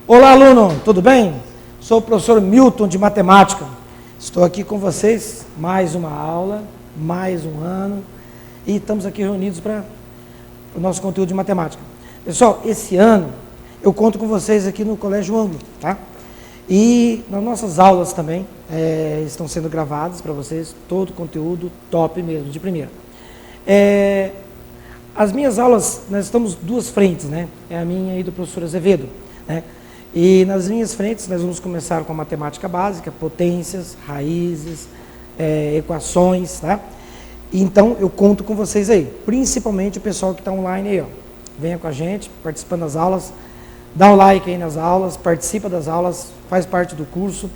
Olá, aluno, tudo bem? Sou o professor Milton de Matemática. Estou aqui com vocês, mais uma aula, mais um ano, e estamos aqui reunidos para o nosso conteúdo de matemática. Pessoal, esse ano eu conto com vocês aqui no Colégio Ângulo, tá? E nas nossas aulas também estão sendo gravadas para vocês, todo o conteúdo top mesmo, de primeira. As minhas aulas, nós estamos duas frentes, né? É a minha e do professor Azevedo, né? E nas minhas frentes nós vamos começar com a matemática básica, potências, raízes, equações, tá? Então eu conto com vocês aí, principalmente o pessoal que está online aí, ó. Venha com a gente, participando das aulas, dá um like aí nas aulas, participa das aulas, faz parte do curso,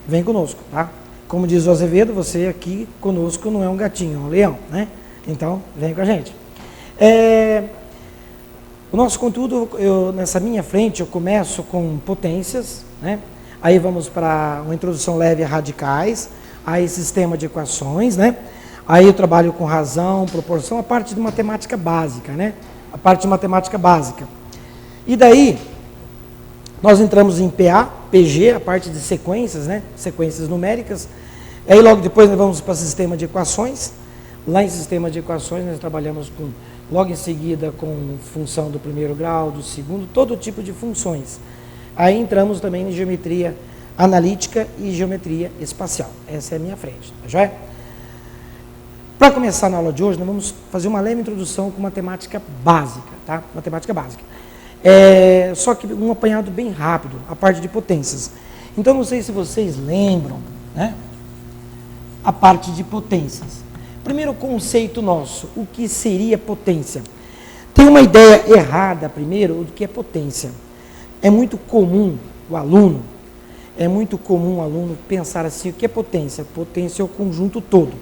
vem conosco, tá? Como diz o Azevedo, você aqui conosco não é um gatinho, é um leão, né? Então, vem com a gente. O nosso conteúdo, nessa minha frente, eu começo com potências, né? Aí vamos para uma introdução leve a radicais, aí sistema de equações, né? Aí eu trabalho com razão, proporção, a parte de matemática básica, né? A parte de matemática básica. E daí, nós entramos em PA, PG, a parte de sequências, né? Sequências numéricas. Aí logo depois nós vamos para sistema de equações. Lá em sistema de equações nós trabalhamos com, logo em seguida, com função do primeiro grau, do segundo, todo tipo de funções. Aí entramos também em geometria analítica e geometria espacial. Essa é a minha frente, tá joia? Para começar na aula de hoje, nós vamos fazer uma leve introdução com matemática básica, tá? Matemática básica. Só que um apanhado bem rápido, a parte de potências. Então, não sei se vocês lembram, né? A parte de potências. Primeiro conceito nosso, o que seria potência? Tem uma ideia errada, primeiro, do que é potência. É muito comum o aluno pensar assim, o que é potência? Potência é o conjunto todo.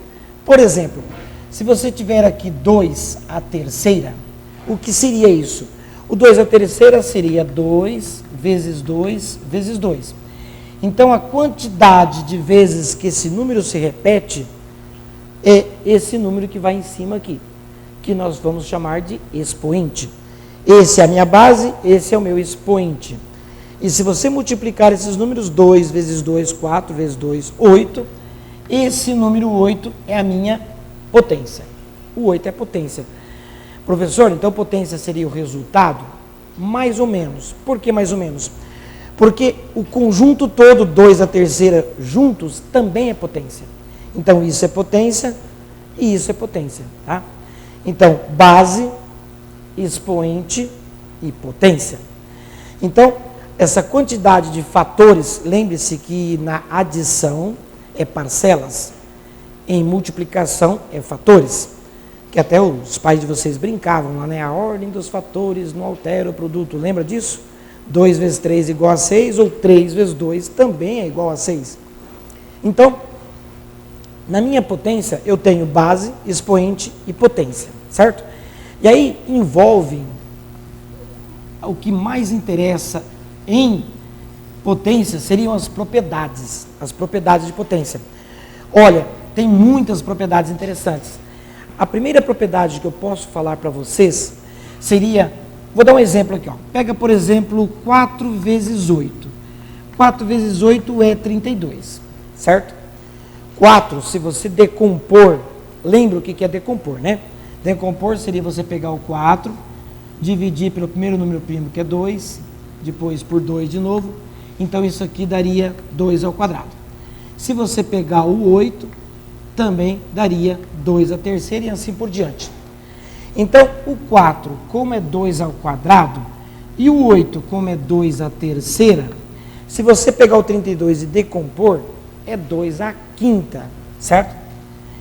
Por exemplo, se você tiver aqui 2 à terceira, o que seria isso? O 2 à terceira seria 2 vezes 2 vezes 2. Então, a quantidade de vezes que esse número se repete é esse número que vai em cima aqui, que nós vamos chamar de expoente. Esse é a minha base, esse é o meu expoente. E se você multiplicar esses números, 2 vezes 2, 4 vezes 2, 8, esse número 8 é a minha potência. O 8 é a potência. Professor, então potência seria o resultado? Mais ou menos. Por que mais ou menos? Porque o conjunto todo, 2 à terceira juntos, também é potência. Então, isso é potência e isso é potência, tá? Então, base, expoente e potência. Então, essa quantidade de fatores, lembre-se que na adição é parcelas, em multiplicação é fatores, que até os pais de vocês brincavam lá, né? A ordem dos fatores não altera o produto, lembra disso? 2 vezes 3 igual a 6, ou 3 vezes 2 também é igual a 6. Então, na minha potência, eu tenho base, expoente e potência, certo? E aí envolve o que mais interessa em potência seriam as propriedades de potência. Olha, tem muitas propriedades interessantes. A primeira propriedade que eu posso falar para vocês seria, vou dar um exemplo aqui, ó. Pega, por exemplo, 4 vezes 8. 4 vezes 8 é 32, certo? 4, se você decompor, lembra o que é decompor, né? Decompor seria você pegar o 4, dividir pelo primeiro número primo, que é 2, depois por 2 de novo, então isso aqui daria 2 ao quadrado. Se você pegar o 8, também daria 2 à terceira e assim por diante. Então, o 4, como é 2 ao quadrado, e o 8, como é 2 à terceira, se você pegar o 32 e decompor, é 2 à quinta, certo?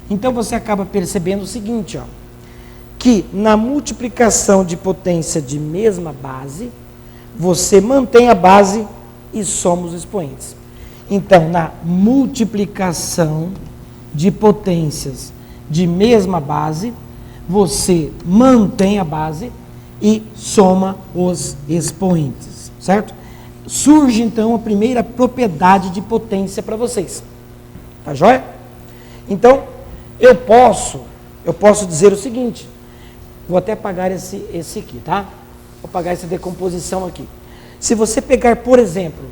Então, você acaba percebendo o seguinte, ó, que na multiplicação de potência de mesma base, você mantém a base e soma os expoentes. Então, na multiplicação de potências de mesma base, você mantém a base e soma os expoentes, certo? Surge, então, a primeira propriedade de potência para vocês. Tá joia? Então, eu posso dizer o seguinte, vou até apagar esse aqui, tá? Vou apagar essa decomposição aqui. Se você pegar, por exemplo,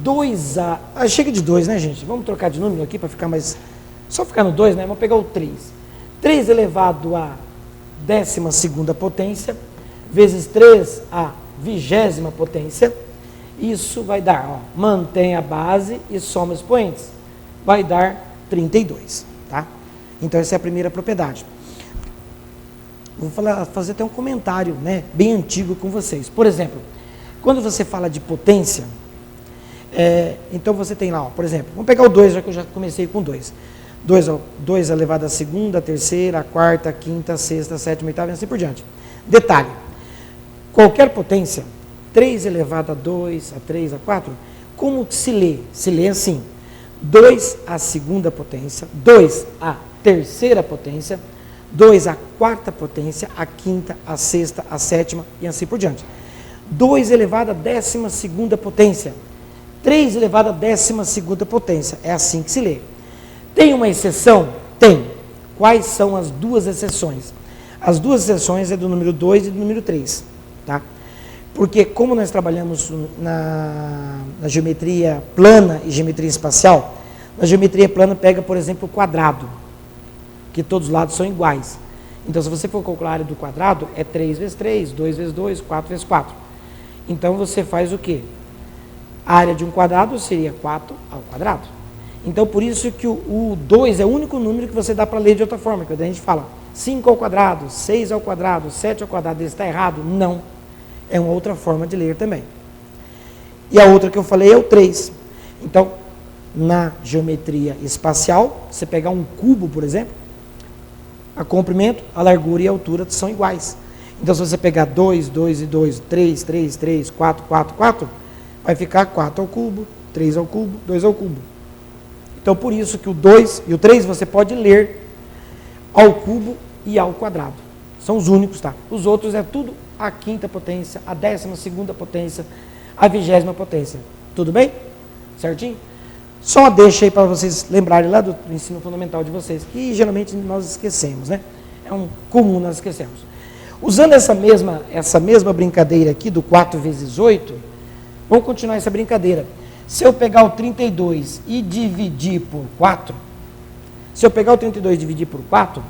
2A... chega de 2, né, gente? Vamos trocar de número aqui para ficar mais... Só ficar no 2, né? Vamos pegar o 3. 3 elevado à 12ª potência, vezes 3 à 20ª potência. Isso vai dar, ó, mantém a base e soma expoentes. Vai dar 32, tá? Então, essa é a primeira propriedade. Vou fazer até um comentário, né, bem antigo com vocês. Por exemplo, quando você fala de potência, então você tem lá, ó, por exemplo, vamos pegar o 2, já que eu já comecei com 2. 2 elevado à 2ª, à 3ª, à 4ª, à 5ª, à 6ª, à 7ª, 8ª e assim por diante. Detalhe, qualquer potência, 3 elevado a 2, a 3, a 4, como que se lê? Se lê assim, 2 à 2ª potência, 2 à 3ª potência, 2 à 4ª potência, à 5ª, à 6ª, à 7ª e assim por diante. 2 elevado à 12ª potência, 3 elevado à 12ª potência, é assim que se lê. Tem uma exceção? Tem. Quais são as duas exceções? As duas exceções é do número 2 e do número 3, tá? Porque como nós trabalhamos na geometria plana e geometria espacial, na geometria plana pega, por exemplo, o quadrado, que todos os lados são iguais. Então, se você for calcular a área do quadrado, é 3 vezes 3, 2 vezes 2, 4 vezes 4. Então, você faz o quê? A área de um quadrado seria 4 ao quadrado. Então, por isso que o 2 é o único número que você dá para ler de outra forma. Quando a gente fala 5 ao quadrado, 6 ao quadrado, 7 ao quadrado, isso está errado? Não. É uma outra forma de ler também. E a outra que eu falei é o 3. Então, na geometria espacial, você pegar um cubo, por exemplo, a comprimento, a largura e a altura são iguais. Então, se você pegar 2, 2 e 2, 3, 3, 3, 4, 4, 4, vai ficar 4 ao cubo, 3 ao cubo, 2 ao cubo. Então, por isso que o 2 e o 3 você pode ler ao cubo e ao quadrado. São os únicos, tá? Os outros é tudo a 5ª potência, a 12ª potência, a 20ª potência. Tudo bem? Certinho? Só uma deixa aí para vocês lembrarem lá do ensino fundamental de vocês, que geralmente nós esquecemos, né? É um comum nós esquecemos. Usando essa mesma brincadeira aqui do 4 vezes 8, vamos continuar essa brincadeira. Se eu pegar o 32 e dividir por 4, se eu pegar o 32 e dividir por 4,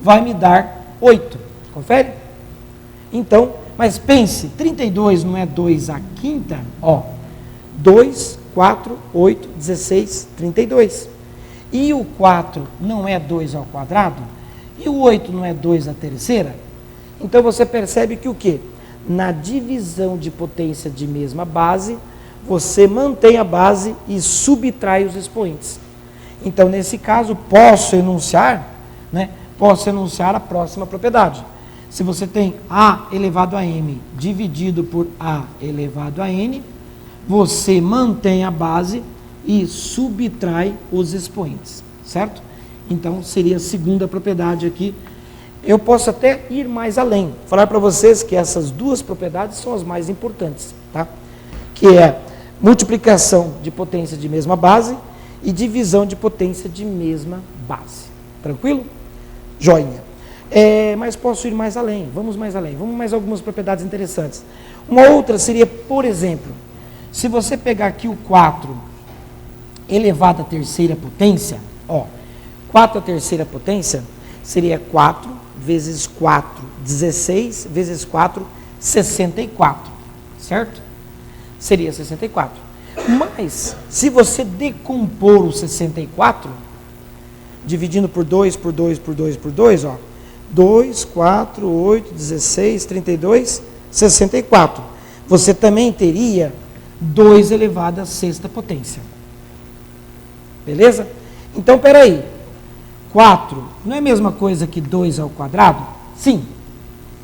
vai me dar 8. Confere? Então, mas pense, 32 não é 2 à 5ª? Ó, 2, 4, 8, 16, 32. E o 4 não é 2 ao quadrado? E o 8 não é 2 à 3ª? Então, você percebe que o quê? Na divisão de potência de mesma base, você mantém a base e subtrai os expoentes. Então, nesse caso, posso enunciar a próxima propriedade. Se você tem A elevado a M dividido por A elevado a N, você mantém a base e subtrai os expoentes, certo? Então, seria a segunda propriedade aqui. Eu posso até ir mais além, falar para vocês que essas duas propriedades são as mais importantes, tá? Que é multiplicação de potência de mesma base e divisão de potência de mesma base. Tranquilo? Joinha. Mas posso ir mais além, vamos mais além, vamos mais algumas propriedades interessantes. Uma outra seria, por exemplo, se você pegar aqui o 4 elevado à 3ª potência, ó, 4 à 3ª potência seria 4 vezes 4, 16, vezes 4, 64, certo? Seria 64. Mas, se você decompor o 64, dividindo por 2, por 2, por 2, por 2, ó, 2, 4, 8, 16, 32, 64. Você também teria 2 elevado à 6ª potência. Beleza? Então, peraí. 4 não é a mesma coisa que 2 ao quadrado? Sim.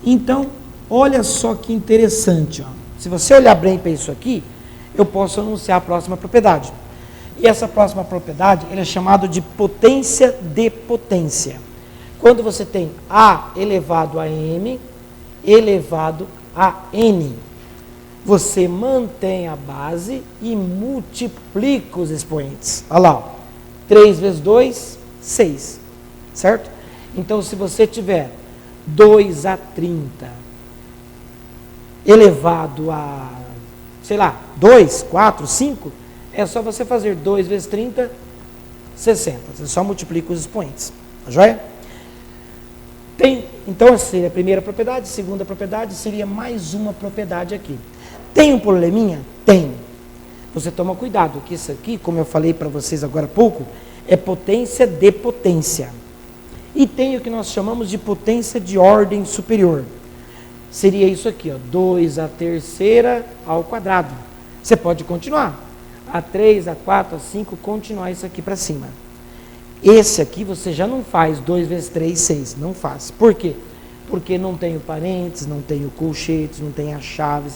Então, olha só que interessante, ó. Se você olhar bem para isso aqui, eu posso anunciar a próxima propriedade. E essa próxima propriedade ele é chamado de potência de potência. Quando você tem A elevado a M elevado a N, você mantém a base e multiplica os expoentes. Olha lá, ó. 3 vezes 2, 6, certo? Então, se você tiver 2 a 30 elevado a sei lá, 2, 4, 5, é só você fazer 2 vezes 30, 60. Você só multiplica os expoentes. Tá joia? Então, essa seria a primeira propriedade. Segunda propriedade seria mais uma propriedade aqui. Tem um probleminha? Tem. Você toma cuidado, que isso aqui, como eu falei para vocês agora há pouco, é potência de potência. E tem o que nós chamamos de potência de ordem superior. Seria isso aqui, ó, 2 à terceira ao quadrado. Você pode continuar. A3, A4, A5, continuar isso aqui para cima. Esse aqui você já não faz 2 vezes 3, 6. Não faz. Por quê? Porque não tem o parênteses, não tem o colchetes, não tem as chaves,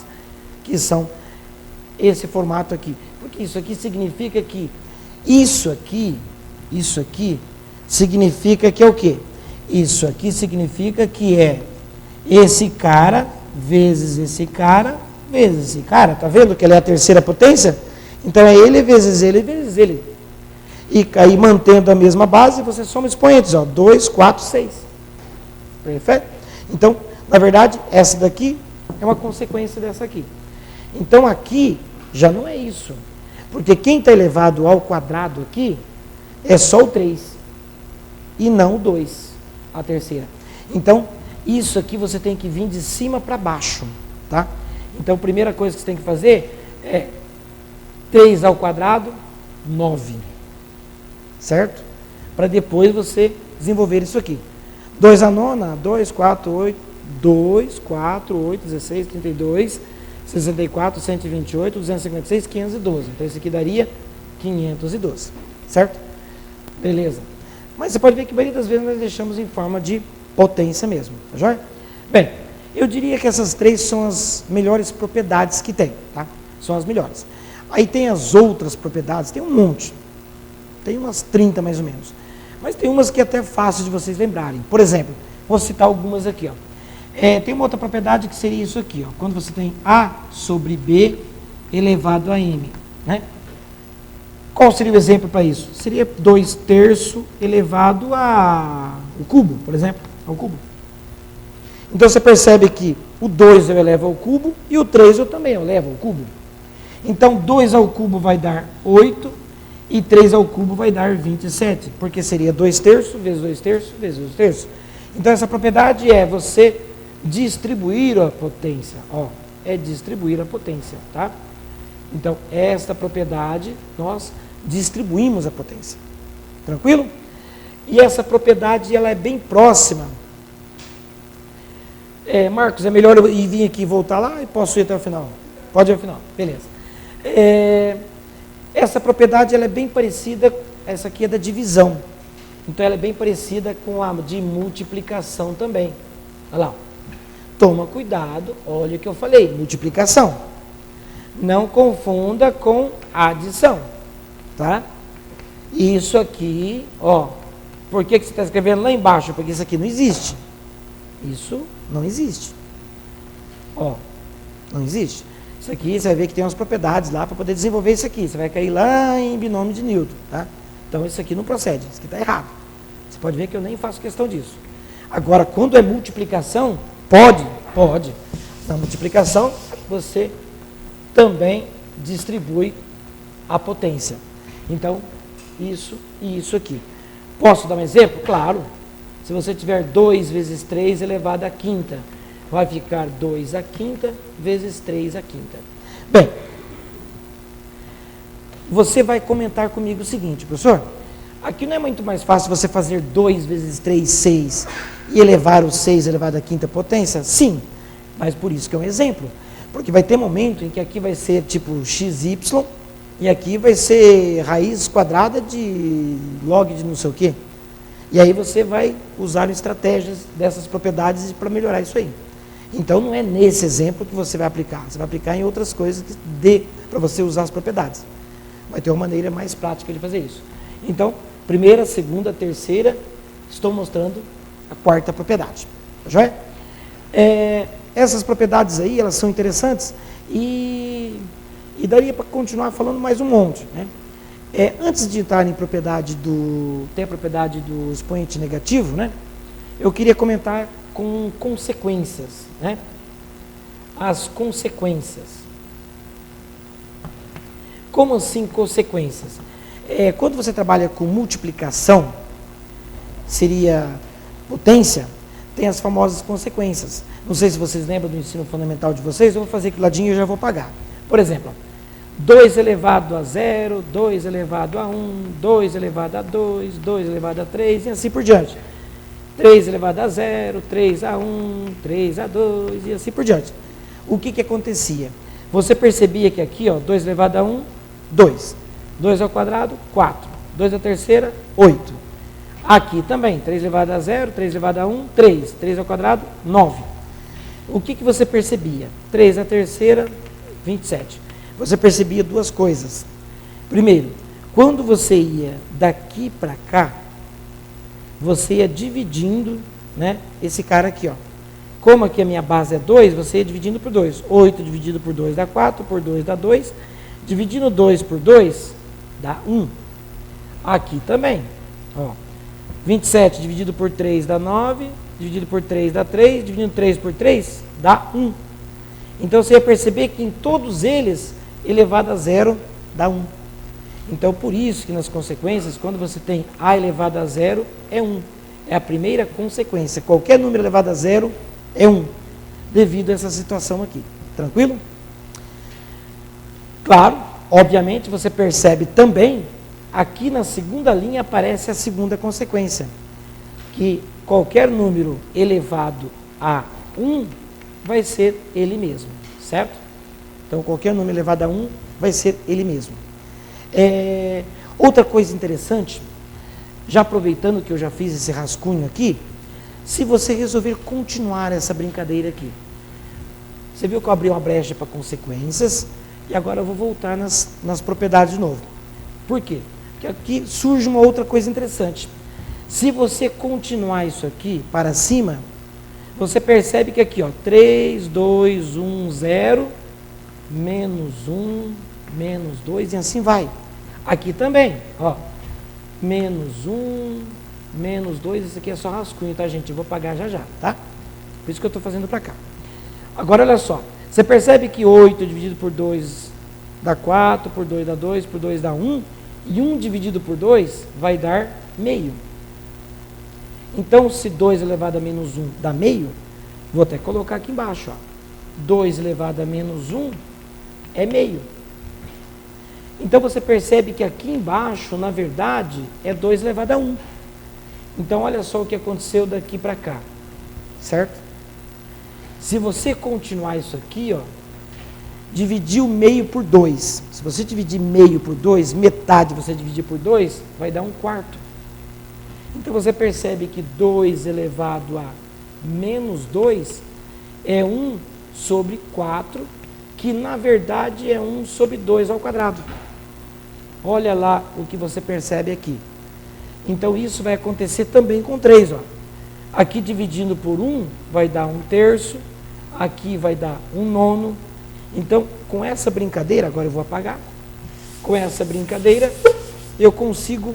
que são esse formato aqui. Porque isso aqui significa que isso aqui significa que é o quê? Isso aqui significa que é esse cara vezes esse cara vezes esse cara. Tá vendo que ele é a terceira potência? Então é ele vezes ele vezes ele. E aí, mantendo a mesma base, você soma expoentes, ó, 2, 4, 6. Perfeito? Então, na verdade, essa daqui é uma consequência dessa aqui. Então, aqui já não é isso. Porque quem está elevado ao quadrado aqui é só o 3. E não o 2, a terceira. Então, isso aqui você tem que vir de cima para baixo. Tá? Então, a primeira coisa que você tem que fazer é 3 ao quadrado, 9. Certo? Para depois você desenvolver isso aqui. 2 à nona, 2, 4, 8, 2, 4, 8, 16, 32, 64, 128, 256, 512. Então, isso aqui daria 512. Certo? Beleza. Mas você pode ver que a maioria das vezes nós deixamos em forma de potência mesmo. Tá joia? Bem, eu diria que essas três são as melhores propriedades que tem. Tá? São as melhores. Aí tem as outras propriedades, tem um monte. Tem umas 30 mais ou menos. Mas tem umas que é até fácil de vocês lembrarem. Por exemplo, vou citar algumas aqui. Ó. Tem uma outra propriedade que seria isso aqui. Ó. Quando você tem A sobre B elevado a M. Né? Qual seria o exemplo para isso? Seria 2 terços elevado ao cubo, por exemplo. Ao cubo. Então você percebe que o 2 eu elevo ao cubo e o 3 eu também elevo ao cubo. Então 2 ao cubo vai dar 8. E 3 ao cubo vai dar 27, porque seria 2 terços vezes 2 terços vezes 2 terços. Então, essa propriedade é você distribuir a potência. Ó, é distribuir a potência, tá? Então, esta propriedade, nós distribuímos a potência. Tranquilo? E essa propriedade, ela é bem próxima. Marcos, é melhor eu vir aqui e voltar lá e posso ir até o final? Pode ir ao final, beleza. Essa propriedade ela é bem parecida, essa aqui é da divisão. Então ela é bem parecida com a de multiplicação também. Olha lá. Toma cuidado, olha o que eu falei, multiplicação. Não confunda com adição. Tá? Isso aqui, ó. Por que você está escrevendo lá embaixo? Porque isso aqui não existe. Isso não existe. Ó, não existe. Isso aqui você vai ver que tem umas propriedades lá para poder desenvolver isso aqui. Você vai cair lá em binômio de Newton, tá? Então isso aqui não procede, isso aqui está errado. Você pode ver que eu nem faço questão disso. Agora, quando é multiplicação, pode. Na multiplicação, você também distribui a potência. Então, isso e isso aqui. Posso dar um exemplo? Claro. Se você tiver 2 vezes 3 elevado à quinta, vai ficar 2 à quinta vezes 3 à quinta. Bem, você vai comentar comigo o seguinte, professor, aqui não é muito mais fácil você fazer 2 vezes 3, 6, e elevar o 6 elevado à quinta potência? Sim, mas por isso que é um exemplo. Porque vai ter momento em que aqui vai ser tipo xy, e aqui vai ser raiz quadrada de log de não sei o quê. E aí você vai usar estratégias dessas propriedades para melhorar isso aí. Então, não é nesse exemplo que você vai aplicar. Você vai aplicar em outras coisas que dê para você usar as propriedades. Vai ter uma maneira mais prática de fazer isso. Então, primeira, segunda, terceira, estou mostrando a quarta propriedade. Tá joia? Essas propriedades aí, elas são interessantes e daria para continuar falando mais um monte. Né? Antes de entrar em propriedade tem a propriedade do expoente negativo, né? Eu queria comentar com consequências, né? As consequências. Como assim consequências? Quando você trabalha com multiplicação, seria potência, tem as famosas consequências. Não sei se vocês lembram do ensino fundamental de vocês, eu vou fazer aqui do ladinho e eu já vou pagar. Por exemplo, 2 elevado a 0, 2 elevado a 1, 2 elevado a 2, 2 elevado a 3 e assim por diante. 3 elevado a 0, 3 a 1, 3 a 2 e assim por diante. O que acontecia? Você percebia que aqui, ó, 2 elevado a 1, 2. 2 ao quadrado, 4. 2 à terceira, 8. Aqui também, 3 elevado a 0, 3 elevado a 1, 3. 3 ao quadrado, 9. O que você percebia? 3 à terceira, 27. Você percebia duas coisas. Primeiro, quando você ia daqui para cá, você ia dividindo, né, esse cara aqui, ó. Como aqui a minha base é 2, você ia dividindo por 2. 8 dividido por 2 dá 4, por 2 dá 2. Dividindo 2 por 2 dá 1. Aqui também, ó. 27 dividido por 3 dá 9, dividido por 3 dá 3, dividindo 3 por 3 dá 1. Então você ia perceber que em todos eles, elevado a 0 dá 1. Então por isso que nas consequências, quando você tem a elevado a 0, é 1. É a primeira consequência. Qualquer número elevado a 0 é 1, devido a essa situação aqui. Tranquilo? Claro, obviamente você percebe também, aqui na segunda linha aparece a segunda consequência, que qualquer número elevado a 1 vai ser ele mesmo, certo? Então qualquer número elevado a 1 vai ser ele mesmo. Outra coisa interessante, já aproveitando que eu já fiz esse rascunho aqui, se você resolver continuar essa brincadeira aqui, você viu que eu abri uma brecha para consequências, e agora eu vou voltar nas propriedades de novo. Por quê? Porque aqui surge uma outra coisa interessante. Se você continuar isso aqui para cima, você percebe que aqui, ó, 3, 2, 1, 0, menos 1, menos 2, e assim vai. Aqui também, ó, menos 1, menos 2, isso aqui é só rascunho, tá, gente? Eu vou pagar já já, tá? Por isso que eu estou fazendo para cá. Agora, olha só, você percebe que 8 dividido por 2 dá 4, por 2 dá 2, por 2 dá 1, e 1 dividido por 2 vai dar meio. Então, se 2 elevado a menos 1 dá meio, vou até colocar aqui embaixo, ó, 2 elevado a menos 1 é meio. Então, você percebe que aqui embaixo, na verdade, é 2 elevado a 1. Então, olha só o que aconteceu daqui para cá, certo? Se você continuar isso aqui, ó, dividir o meio por 2. Se você dividir meio por 2, metade você dividir por 2, vai dar 1/4. Então, você percebe que 2 elevado a menos 2 é 1 sobre 4, que na verdade é 1 sobre 2 ao quadrado. Olha lá o que você percebe aqui. Então, isso vai acontecer também com 3. Ó. Aqui, dividindo por 1, vai dar 1/3. Aqui vai dar 1/9. Então, com essa brincadeira, agora eu vou apagar. Com essa brincadeira, eu consigo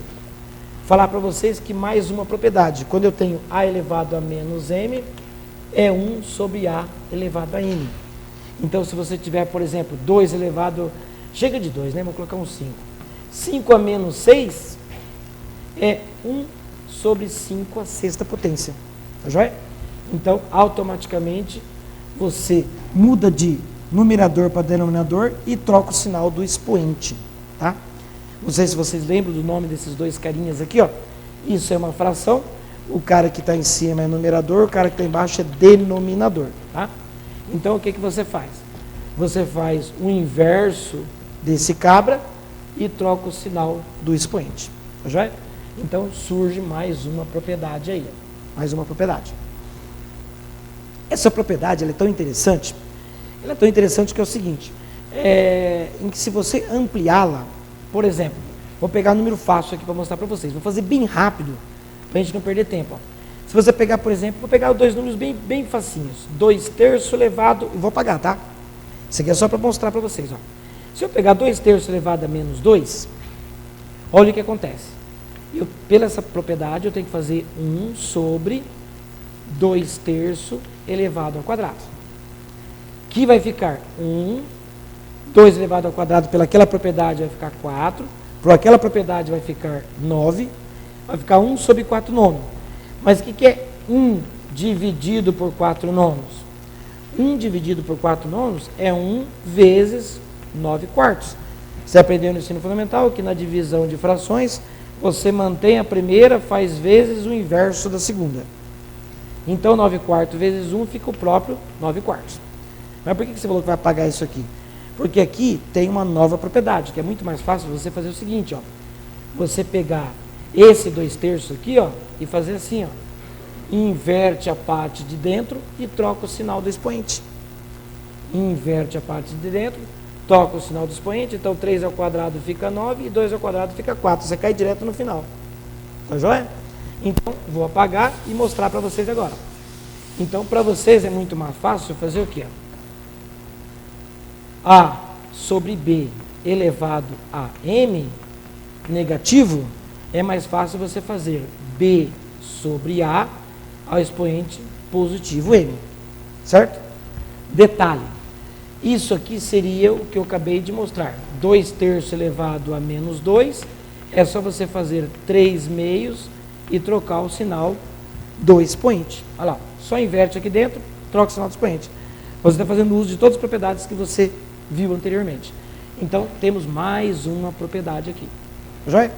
falar para vocês que mais uma propriedade. Quando eu tenho a elevado a menos m, é 1 sobre a elevado a n. Então, se você tiver, por exemplo, 2 elevado... Chega de 2, né? Vou colocar um 5. 5 a menos 6 é 1 sobre 5 a sexta potência. Tá joia? Então, automaticamente, você muda de numerador para denominador e troca o sinal do expoente. Tá? Não sei se vocês lembram do nome desses dois carinhas aqui, ó. Isso é uma fração. O cara que está em cima é numerador, o cara que está embaixo é denominador. Tá? Então, o que você faz? Você faz o inverso desse cabra e troca o sinal do expoente. Tá joia? Então, surge mais uma propriedade aí. Mais uma propriedade. Essa propriedade ela é tão interessante. Ela é tão interessante que é o seguinte. Em que se você ampliá-la, por exemplo, vou pegar um número fácil aqui para mostrar para vocês. Vou fazer bem rápido, para a gente não perder tempo. Ó. Se você pegar, por exemplo, vou pegar dois números bem facinhos. 2/3 elevado, vou apagar, tá? Isso aqui é só para mostrar para vocês. Ó. Se eu pegar 2/3 elevado a menos 2, olha o que acontece. Pela essa propriedade, eu tenho que fazer 1 sobre 2/3 elevado ao quadrado. Que vai ficar 1 2 elevado ao quadrado pelaquela propriedade vai ficar 4, por aquela propriedade vai ficar 9, vai ficar 1 sobre 4 nonos. Mas o que é 1 dividido por 4 nonos? 1 dividido por 4 nonos é 1 vezes 9 quartos. Você aprendeu no ensino fundamental que na divisão de frações, você mantém a primeira, faz vezes o inverso da segunda. Então, 9 quartos vezes 1 fica o próprio 9 quartos. Mas por que você falou que vai apagar isso aqui? Porque aqui tem uma nova propriedade, que é muito mais fácil você fazer o seguinte, ó. Você pegar esse 2/3 aqui, ó, e fazer assim, ó. Inverte a parte de dentro e troca o sinal do expoente. Inverte a parte de dentro, troca o sinal do expoente, então 3 ao quadrado fica 9 e 2 ao quadrado fica 4. Você cai direto no final. Tá joia? Então, vou apagar e mostrar para vocês agora. Então, para vocês é muito mais fácil fazer o quê? A sobre B elevado a M negativo, é mais fácil você fazer B sobre A ao expoente positivo M. Certo? Detalhe. Isso aqui seria o que eu acabei de mostrar. 2/3 elevado a menos 2. É só você fazer 3 meios e trocar o sinal do expoente. Olha lá. Só inverte aqui dentro, troca o sinal do expoente. Você está fazendo uso de todas as propriedades que você viu anteriormente. Então, temos mais uma propriedade aqui. Joia?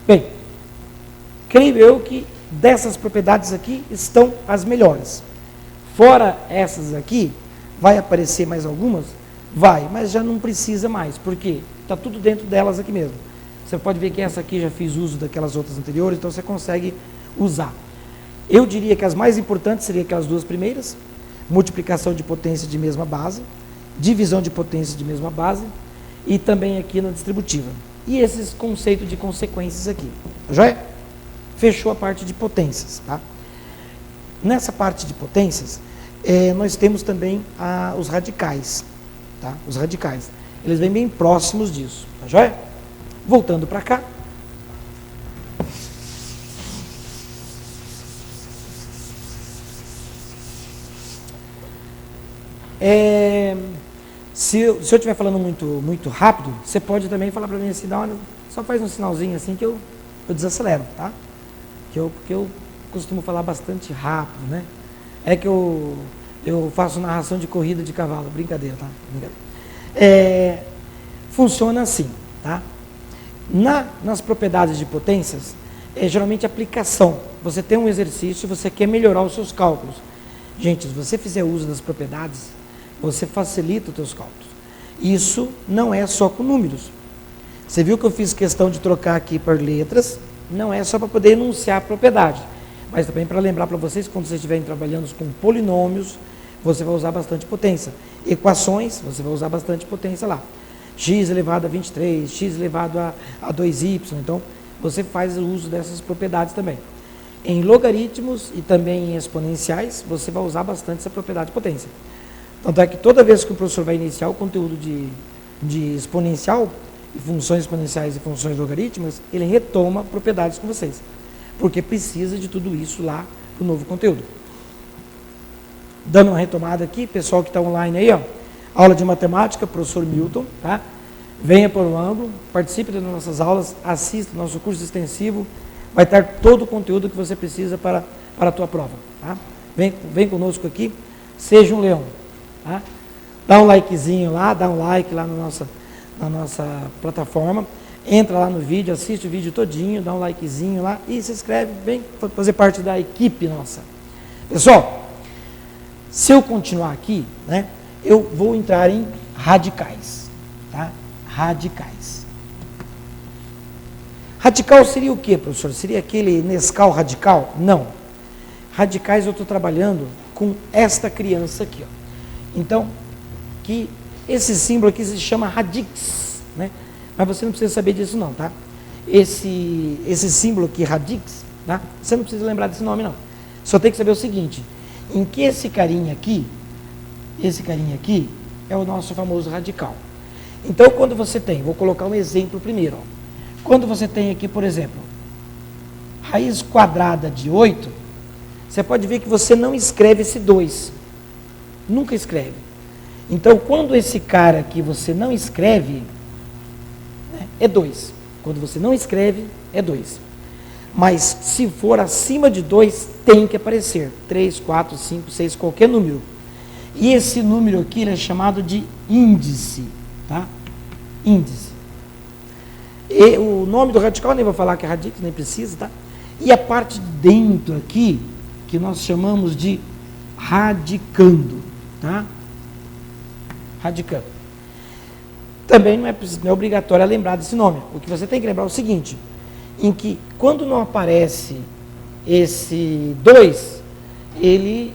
Bem, creio eu que dessas propriedades aqui estão as melhores. Fora essas aqui, vai aparecer mais algumas? Vai, mas já não precisa mais, porque está tudo dentro delas aqui mesmo. Você pode ver que essa aqui já fiz uso daquelas outras anteriores, então você consegue usar. Eu diria que as mais importantes seriam aquelas duas primeiras, multiplicação de potência de mesma base, divisão de potência de mesma base, e também aqui na distributiva. E esses conceitos de consequências aqui. Joia? Fechou a parte de potências. Tá? Nessa parte de potências, nós temos também os radicais. Tá? Os radicais. Eles vêm bem próximos disso. Tá joia? Voltando para cá. Se eu estiver falando muito rápido, você pode também falar para mim assim, só faz um sinalzinho assim que eu desacelero, tá? Porque eu costumo falar bastante rápido, né? É que eu faço narração de corrida de cavalo, brincadeira, tá? Brincadeira. Funciona assim, tá? Nas propriedades de potências, geralmente aplicação. Você tem um exercício, você quer melhorar os seus cálculos. Gente, se você fizer uso das propriedades, você facilita os seus cálculos. Isso não é só com números. Você viu que eu fiz questão de trocar aqui por letras, não é só para poder enunciar a propriedade, mas também para lembrar para vocês, quando vocês estiverem trabalhando com polinômios, você vai usar bastante potência. Equações, você vai usar bastante potência lá. X elevado a 23, x elevado a 2y, então você faz o uso dessas propriedades também. Em logaritmos e também em exponenciais, você vai usar bastante essa propriedade de potência. Tanto é que toda vez que o professor vai iniciar o conteúdo de exponencial, e funções exponenciais e funções logarítmicas, ele retoma propriedades com vocês, porque precisa de tudo isso lá para o novo conteúdo. Dando uma retomada aqui, pessoal que está online aí, ó, aula de matemática, professor Milton, tá? Venha por um ângulo, participe das nossas aulas, assista nosso curso extensivo, vai estar todo o conteúdo que você precisa para a tua prova, tá? Vem conosco aqui, seja um leão, tá? Dá um likezinho lá, dá um like lá na nossa plataforma, entra lá no vídeo, assiste o vídeo todinho, dá um likezinho lá e se inscreve, vem fazer parte da equipe nossa. Pessoal, se eu continuar aqui, né, eu vou entrar em radicais, tá? Radicais. Radical seria o que, professor? Seria aquele Nescau radical? Não. Radicais eu estou trabalhando com esta criança aqui, ó. Então, que esse símbolo aqui se chama radix, né? Mas você não precisa saber disso não, tá? Esse símbolo aqui, radix, tá? Você não precisa lembrar desse nome não. Só tem que saber o seguinte, em que esse carinha aqui é o nosso famoso radical. Então, quando você tem, vou colocar um exemplo primeiro, ó. Quando você tem aqui, por exemplo, raiz quadrada de 8, você pode ver que você não escreve esse 2. Nunca escreve. Então, quando esse cara aqui você não escreve, né, é 2. Quando você não escreve, é 2. Mas se for acima de 2, tem que aparecer 3, 4, 5, 6, qualquer número. E esse número aqui ele é chamado de índice, tá? Índice. E o nome do radical, nem vou falar que é radix, nem precisa, tá? E a parte de dentro aqui, que nós chamamos de radicando, tá? Radicando. Também não é obrigatório lembrar desse nome. O que você tem que lembrar é o seguinte, em que quando não aparece esse 2, ele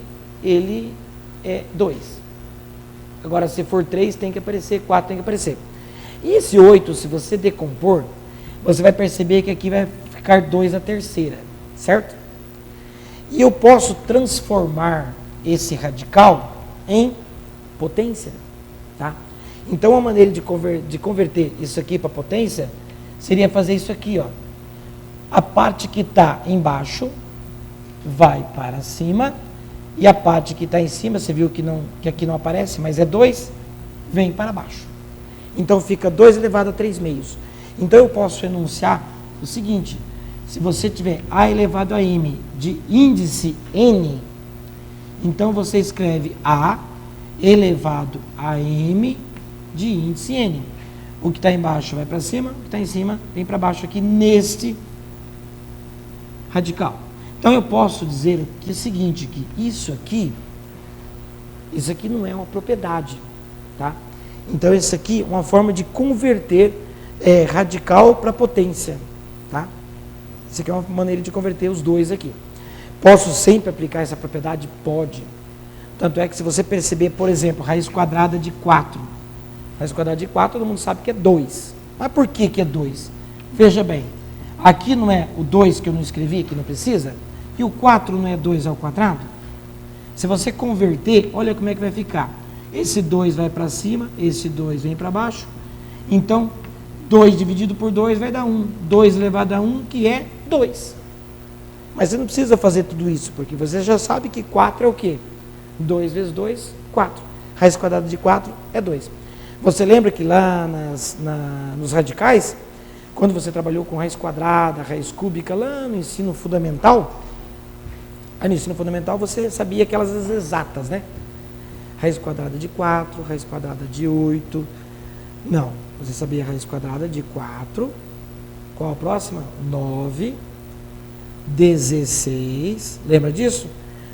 é 2. Agora, se for 3, tem que aparecer, 4 tem que aparecer. E esse 8, se você decompor, você vai perceber que aqui vai ficar 2 a terceira, certo? E eu posso transformar esse radical em potência, tá? Então, a maneira de converter isso aqui para potência seria fazer isso aqui, ó. A parte que está embaixo vai para cima e a parte que está em cima, você viu que aqui não aparece, mas é 2, vem para baixo. Então, fica 2 elevado a 3 meios. Então, eu posso enunciar o seguinte, se você tiver A elevado a M de índice N, então você escreve A elevado a M de índice N. O que está embaixo vai para cima, o que está em cima vem para baixo aqui neste radical. Então eu posso dizer que é o seguinte, que isso aqui não é uma propriedade, tá? Então isso aqui é uma forma de converter radical para potência, tá? Isso aqui é uma maneira de converter os dois aqui. Posso sempre aplicar essa propriedade? Pode. Tanto é que se você perceber, por exemplo, raiz quadrada de 4. Raiz quadrada de 4, todo mundo sabe que é 2. Mas por que é 2? Veja bem, aqui não é o 2 que eu não escrevi, que não precisa, e o 4 não é 2 ao quadrado? Se você converter, olha como é que vai ficar. Esse 2 vai para cima, esse 2 vem para baixo. Então, 2 dividido por 2 vai dar 1. 2 elevado a 1, que é 2. Mas você não precisa fazer tudo isso, porque você já sabe que 4 é o quê? 2 vezes 2, 4. Raiz quadrada de 4 é 2. Você lembra que lá nos radicais, quando você trabalhou com raiz quadrada, raiz cúbica, lá no ensino fundamental, você sabia aquelas exatas, né? Raiz quadrada de 4, raiz quadrada de 8. Não, você sabia raiz quadrada de 4. Qual a próxima? 9. 16. Lembra disso?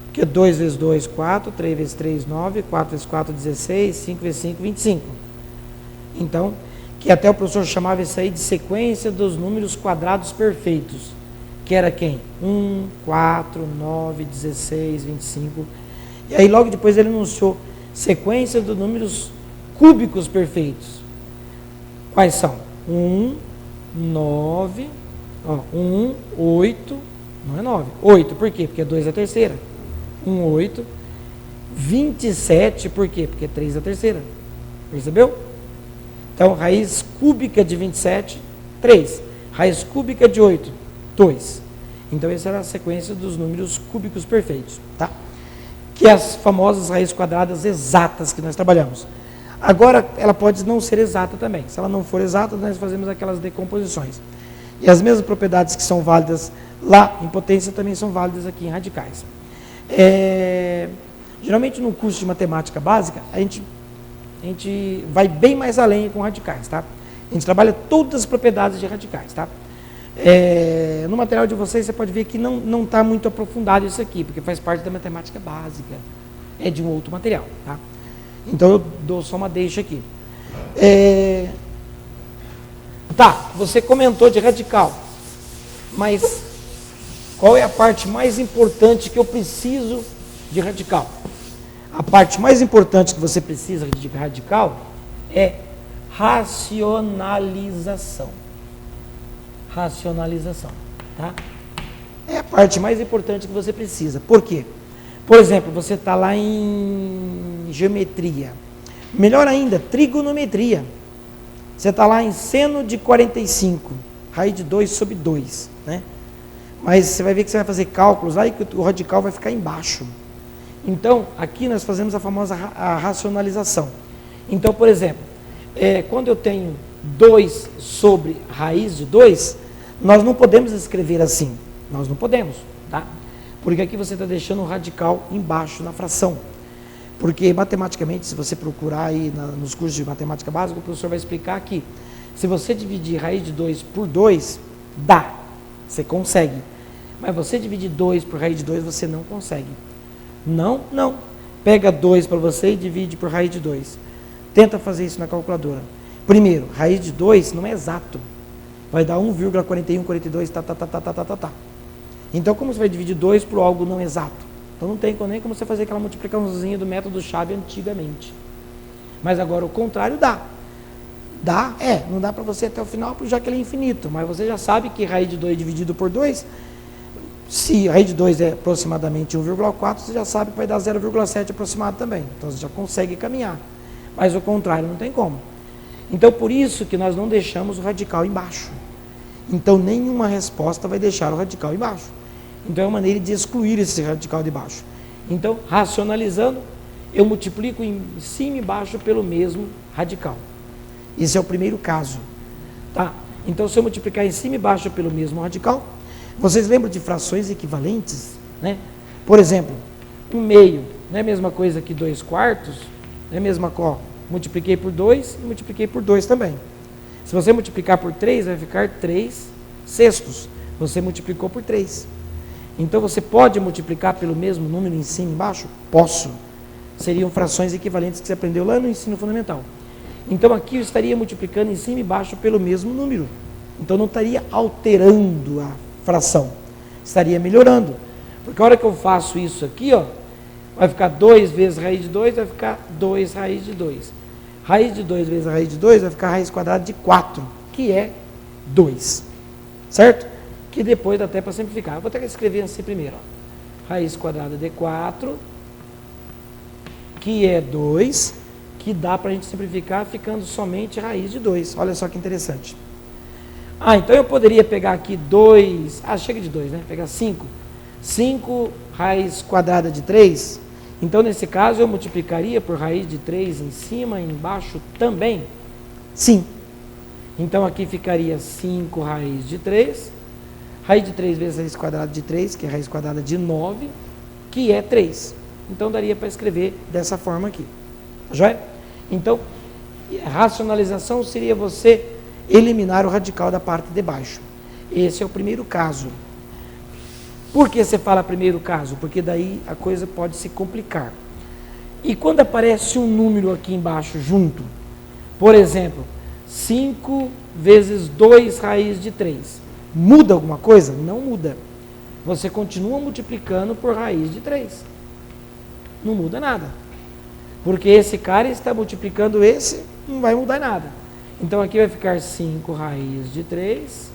Porque 2 vezes 2, 4. 3 vezes 3, 9. 4 vezes 4, 16. 5 vezes 5, 25. Então, que até o professor chamava isso aí de sequência dos números quadrados perfeitos. Que era quem? 1, 4, 9, 16, 25. E aí logo depois ele anunciou sequência dos números cúbicos perfeitos. Quais são? 1, 9, 1, 8, não é 9, 8, por quê? Porque é 2 a terceira. 1, 8, 27, por quê? Porque é 3 a terceira. Percebeu? Então, raiz cúbica de 27, 3. Raiz cúbica de 8, 2. Então, essa era a sequência dos números cúbicos perfeitos, tá? Que é as famosas raízes quadradas exatas que nós trabalhamos. Agora, ela pode não ser exata também. Se ela não for exata, nós fazemos aquelas decomposições. E as mesmas propriedades que são válidas lá em potência também são válidas aqui em radicais. Geralmente, no curso de matemática básica, a gente vai bem mais além com radicais, tá? A gente trabalha todas as propriedades de radicais, tá? No material de vocês, você pode ver que não está muito aprofundado isso aqui, porque faz parte da matemática básica, é de um outro material, tá? Então, eu dou só uma deixa aqui. Tá, você comentou de radical, mas qual é a parte mais importante que eu preciso de radical? A parte mais importante que você precisa de radical é racionalização. Racionalização, tá? É a parte mais importante que você precisa. Por quê? Por exemplo, você está lá em geometria. Melhor ainda, trigonometria. Você está lá em seno de 45, raiz de 2 sobre 2, né? Mas você vai ver que você vai fazer cálculos lá e que o radical vai ficar embaixo. Então, aqui nós fazemos a famosa racionalização. Então, por exemplo, quando eu tenho 2 sobre raiz de 2, nós não podemos escrever assim. Nós não podemos, tá? Porque aqui você está deixando o radical embaixo na fração. Porque matematicamente, se você procurar aí nos cursos de matemática básica, o professor vai explicar que se você dividir raiz de 2 por 2, dá, você consegue. Mas você dividir 2 por raiz de 2, você não consegue. Não. Pega 2 para você e divide por raiz de 2. Tenta fazer isso na calculadora. Primeiro, raiz de 2 não é exato. Vai dar 1,4142, tá. Então, como você vai dividir 2 por algo não exato? Então, não tem nem como você fazer aquela multiplicaçãozinha do método chave antigamente. Mas agora, o contrário dá. Não dá para você até o final, já que ele é infinito. Mas você já sabe que raiz de 2 dividido por 2, se a raiz de 2 é aproximadamente 1,4, você já sabe que vai dar 0,7 aproximado também. Então, você já consegue caminhar. Mas o contrário não tem como. Então, por isso que nós não deixamos o radical embaixo. Então, nenhuma resposta vai deixar o radical embaixo. Então, é uma maneira de excluir esse radical de baixo. Então, racionalizando, eu multiplico em cima e embaixo pelo mesmo radical. Esse é o primeiro caso. Tá? Então, se eu multiplicar em cima e embaixo pelo mesmo radical, vocês lembram de frações equivalentes? Né? Por exemplo, 1/2 não é a mesma coisa que 2/4, não é a mesma coisa. Multipliquei por 2 e multipliquei por 2 também. Se você multiplicar por 3, vai ficar 3/6. Você multiplicou por 3. Então, você pode multiplicar pelo mesmo número em cima e embaixo? Posso. Seriam frações equivalentes que você aprendeu lá no ensino fundamental. Então, aqui eu estaria multiplicando em cima e embaixo pelo mesmo número. Então, não estaria alterando a fração. Estaria melhorando. Porque a hora que eu faço isso aqui, ó, vai ficar 2 vezes raiz de 2, vai ficar 2 raiz de 2. Raiz de 2 vezes raiz de 2 vai ficar raiz quadrada de 4, que é 2. Certo? Que depois dá até para simplificar. Eu vou ter que escrever assim primeiro. Ó. Raiz quadrada de 4, que é 2, que dá para a gente simplificar ficando somente raiz de 2. Olha só que interessante. Então eu poderia pegar aqui 2, chega de 2, né? Pegar 5. 5 raiz quadrada de 3. Então, nesse caso, eu multiplicaria por raiz de 3 em cima e embaixo também? Sim. Então, aqui ficaria 5 raiz de 3. Raiz de 3 vezes raiz quadrada de 3, que é raiz quadrada de 9, que é 3. Então, daria para escrever dessa forma aqui. Tá joia? Então, racionalização seria você eliminar o radical da parte de baixo. Esse é o primeiro caso. Por que você fala primeiro caso? Porque daí a coisa pode se complicar. E quando aparece um número aqui embaixo junto, por exemplo, 5 vezes 2 raiz de 3, muda alguma coisa? Não muda. Você continua multiplicando por raiz de 3. Não muda nada. Porque esse cara está multiplicando esse, não vai mudar nada. Então aqui vai ficar 5 raiz de 3.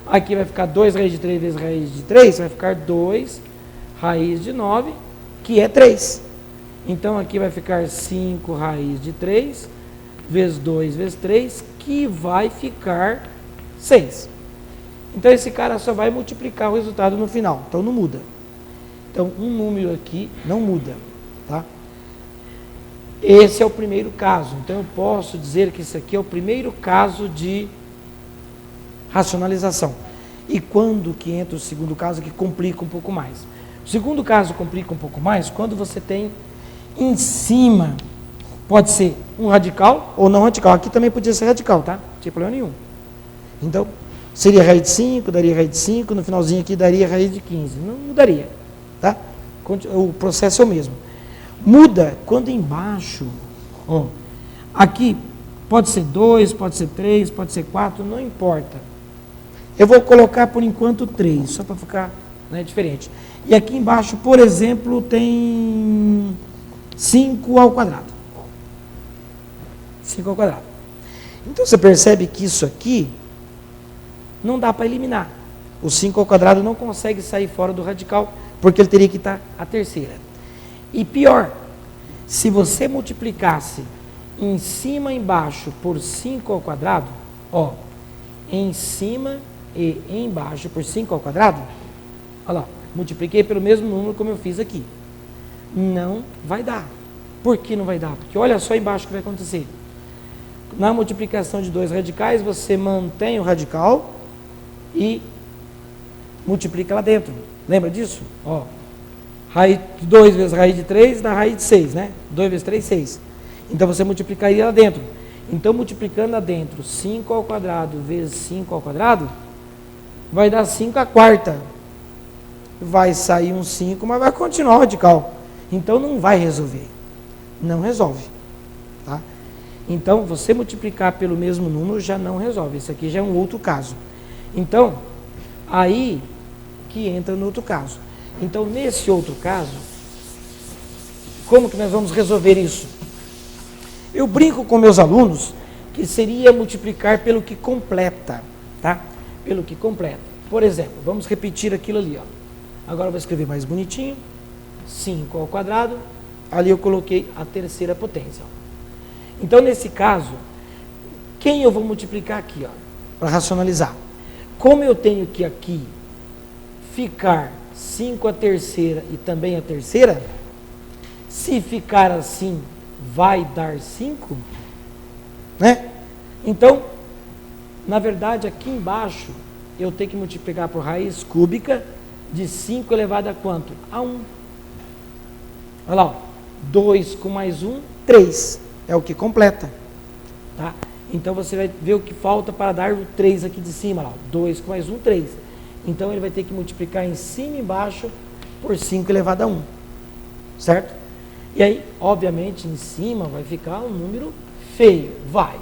Aqui vai ficar 2 raiz de 3 vezes raiz de 3, vai ficar 2 raiz de 9, que é 3. Então, aqui vai ficar 5 raiz de 3, vezes 2 vezes 3, que vai ficar 6. Então, esse cara só vai multiplicar o resultado no final, então não muda. Então, um número aqui não muda, tá? Esse é o primeiro caso. Então, eu posso dizer que esse aqui é o primeiro caso de racionalização. E quando que entra o segundo caso, que complica um pouco mais? O segundo caso complica um pouco mais quando você tem em cima, pode ser um radical ou não radical. Aqui também podia ser radical, tá? Não tinha problema nenhum. Então, seria raiz de 5, daria raiz de 5, no finalzinho aqui daria raiz de 15. Não mudaria, tá? O processo é o mesmo. Muda quando embaixo, ó, aqui pode ser 2, pode ser 3, pode ser 4, não importa. Eu vou colocar por enquanto 3, só para ficar, né, diferente. E aqui embaixo, por exemplo, tem 5 ao quadrado. 5 ao quadrado. Então você percebe que isso aqui não dá para eliminar. O 5 ao quadrado não consegue sair fora do radical, porque ele teria que estar a terceira. E pior, se você multiplicasse em cima e embaixo por 5 ao quadrado, ó, em cima e embaixo por 5 ao quadrado, olha lá, multipliquei pelo mesmo número como eu fiz aqui. Não vai dar. Por que não vai dar? Porque olha só embaixo o que vai acontecer. Na multiplicação de dois radicais, você mantém o radical e multiplica lá dentro. Lembra disso? Ó, raiz de 2 vezes raiz de 3 dá raiz de 6, né? 2 vezes 3, 6. Então você multiplicaria lá dentro. Então multiplicando lá dentro 5 ao quadrado vezes 5 ao quadrado, vai dar 5 à quarta. Vai sair um 5, mas vai continuar o radical. Então não vai resolver. Não resolve. Tá? Então, você multiplicar pelo mesmo número já não resolve. Esse aqui já é um outro caso. Então, aí que entra no outro caso. Então, nesse outro caso, como que nós vamos resolver isso? Eu brinco com meus alunos que seria multiplicar pelo que completa, tá? Pelo que completa. Por exemplo, vamos repetir aquilo ali, ó. Agora eu vou escrever mais bonitinho. 5 ao quadrado. Ali eu coloquei a terceira potência, ó. Então, nesse caso, quem eu vou multiplicar aqui, ó, para racionalizar? Como eu tenho que aqui ficar 5 a terceira e também a terceira, se ficar assim, vai dar 5, né? Então, na verdade, aqui embaixo, eu tenho que multiplicar por raiz cúbica de 5 elevado a quanto? A 1. Olha lá, ó, 2 com mais 1, 3. É o que completa, tá? Então você vai ver o que falta para dar o 3 aqui de cima, lá, 2 com mais 1, 3. Então ele vai ter que multiplicar em cima e embaixo por 5 elevado a 1, certo? E aí, obviamente, em cima vai ficar um número feio, vai,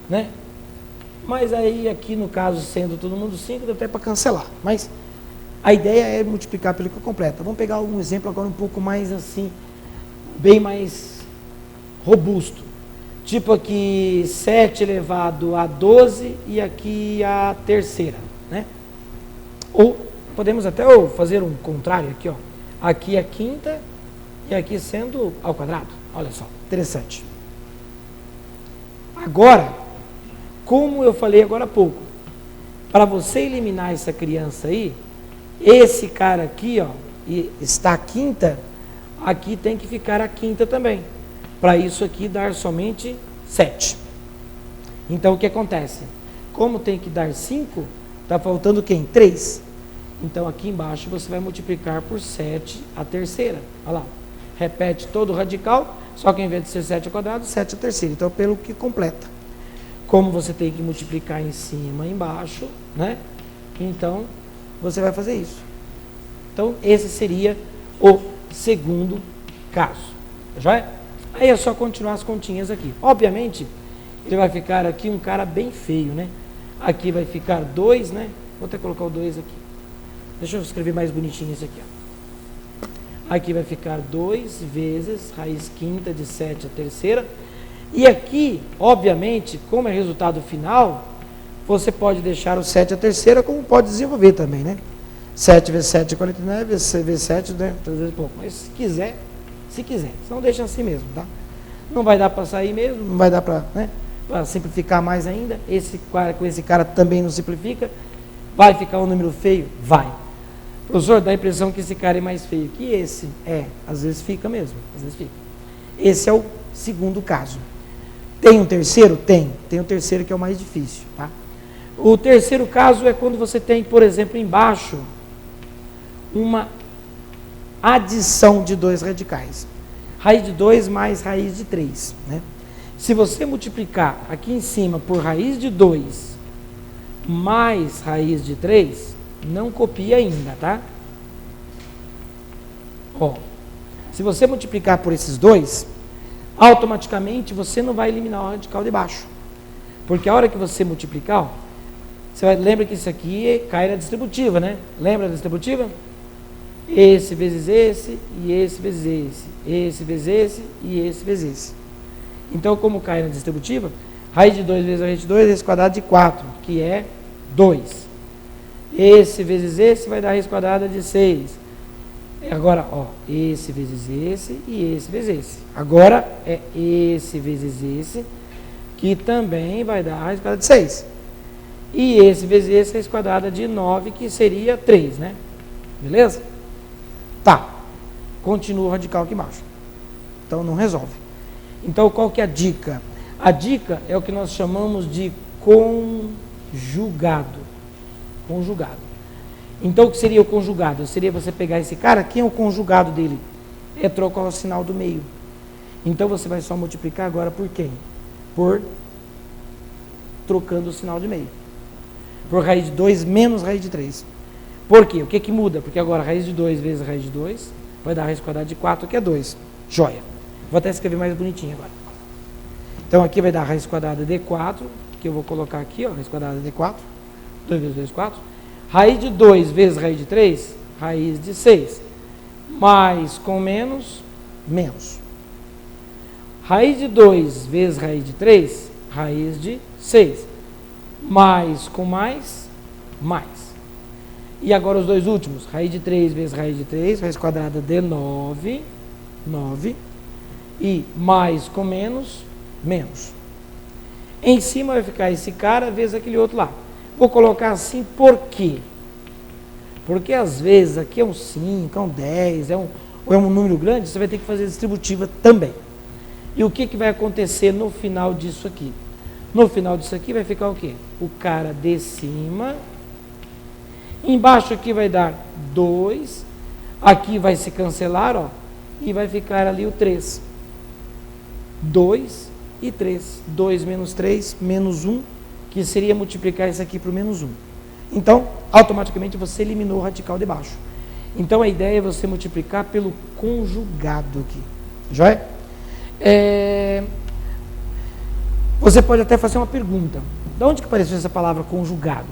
né? Mas aí, aqui no caso, sendo todo mundo 5, dá até para cancelar. Mas a ideia é multiplicar pelo que completa. Vamos pegar um exemplo agora um pouco mais assim, bem mais robusto. Tipo aqui 7 elevado a 12 e aqui a terceira, né? Ou podemos até fazer um contrário aqui, ó. Aqui a quinta e aqui sendo ao quadrado. Olha só, interessante. Agora, como eu falei agora há pouco, para você eliminar essa criança aí, esse cara aqui, ó, e está a quinta, aqui tem que ficar a quinta também. Para isso aqui dar somente 7. Então o que acontece? Como tem que dar 5, está faltando quem? 3. Então aqui embaixo você vai multiplicar por 7 a terceira. Olha lá. Repete todo o radical, só que ao invés de ser 7 ao quadrado, 7 a terceira. Então pelo que completa. Como você tem que multiplicar em cima e embaixo, né? Então você vai fazer isso. Então esse seria o segundo caso. Já é? Aí é só continuar as continhas aqui. Obviamente, ele vai ficar aqui um cara bem feio, né? Aqui vai ficar 2, né? Vou até colocar o 2 aqui. Deixa eu escrever mais bonitinho esse aqui, ó. Aqui vai ficar 2 vezes raiz quinta de 7 a terceira. E aqui, obviamente, como é resultado final, você pode deixar o 7 a terceira, como pode desenvolver também, né? 7 vezes 7 é 49, vezes 7, né? 3 vezes pouco. Mas se quiser, senão deixa assim mesmo, tá? Não vai dar para sair mesmo, não vai dar para, né, para simplificar mais ainda. Com esse cara também não simplifica. Vai ficar um número feio? Vai. Professor, dá a impressão que esse cara é mais feio que esse. Às vezes fica mesmo, às vezes fica. Esse é o segundo caso. Tem um terceiro? Tem. Tem um terceiro que é o mais difícil, tá? O terceiro caso é quando você tem, por exemplo, embaixo, uma adição de dois radicais. Raiz de 2 mais raiz de 3, né? Se você multiplicar aqui em cima por raiz de 2 mais raiz de 3, não copia ainda, tá? Ó, se você multiplicar por esses dois, automaticamente você não vai eliminar o radical de baixo. Porque a hora que você multiplicar, ó, lembra que isso aqui cai na distributiva, né? Lembra da distributiva? Esse vezes esse, e esse vezes esse vezes esse, e esse vezes esse. Então, como cai na distributiva, raiz de 2 vezes raiz de 2, raiz quadrada de 4, que é 2. Esse vezes esse vai dar raiz quadrada de 6. Agora, ó, esse vezes esse e esse vezes esse. Agora, é esse vezes esse, que também vai dar raiz quadrada de 6. E esse vezes esse, raiz quadrada de 9, que seria 3, né? Beleza? Tá. Continua o radical aqui embaixo. Então, não resolve. Então, qual que é a dica? A dica é o que nós chamamos de conjugado. Conjugado. Então, o que seria o conjugado? Seria você pegar esse cara, quem é o conjugado dele? É trocar o sinal do meio. Então, você vai só multiplicar agora por quem? Por trocando o sinal de meio. Por raiz de 2 menos raiz de 3. Por quê? O que que muda? Porque agora raiz de 2 vezes raiz de 2 vai dar raiz quadrada de 4, que é 2. Joia. Vou até escrever mais bonitinho agora. Então, aqui vai dar raiz quadrada de 4, que eu vou colocar aqui, ó, raiz quadrada de 4. 2 vezes 2, 4. Raiz de 2 vezes raiz de 3, raiz de 6. Mais com menos, menos. Raiz de 2 vezes raiz de 3, raiz de 6. Mais com mais, mais. E agora os dois últimos. Raiz de 3 vezes raiz de 3, raiz quadrada de 9. 9. E mais com menos, menos. Em cima vai ficar esse cara vezes aquele outro lá. Vou colocar assim por quê? Porque às vezes aqui é um 5, é um 10, ou é um número grande, você vai ter que fazer distributiva também. E o que que vai acontecer no final disso aqui? No final disso aqui vai ficar o quê? O cara de cima. Embaixo aqui vai dar 2. Aqui vai se cancelar, ó. E vai ficar ali o 3. 2 e 3. 2 menos 3, menos 1, que seria multiplicar isso aqui por menos 1. Então, automaticamente você eliminou o radical de baixo. Então, a ideia é você multiplicar pelo conjugado aqui. Joia? Você pode até fazer uma pergunta. De onde que apareceu essa palavra conjugado?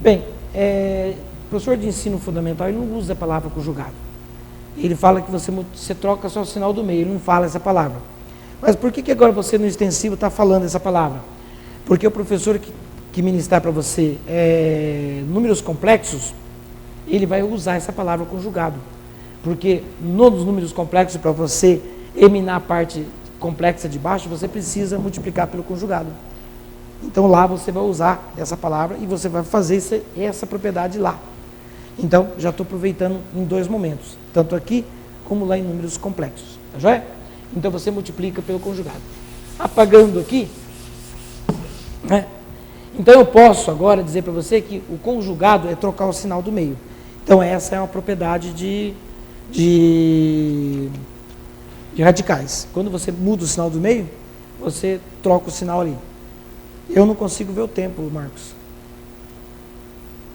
Bem, o professor de ensino fundamental ele não usa a palavra conjugado. Ele fala que você troca só o sinal do meio, ele não fala essa palavra. Mas por que agora você no extensivo está falando essa palavra? Porque o professor que ministrar para você números complexos, ele vai usar essa palavra conjugado. Porque nos números complexos, para você eliminar a parte complexa de baixo, você precisa multiplicar pelo conjugado. Então lá você vai usar essa palavra e você vai fazer essa propriedade lá. Então já estou aproveitando em dois momentos, tanto aqui como lá em números complexos. Tá joia? Então você multiplica pelo conjugado. Apagando aqui, né? Então eu posso agora dizer para você que o conjugado é trocar o sinal do meio. Então essa é uma propriedade de radicais. Quando você muda o sinal do meio, você troca o sinal ali. Eu não consigo ver o tempo, Marcos.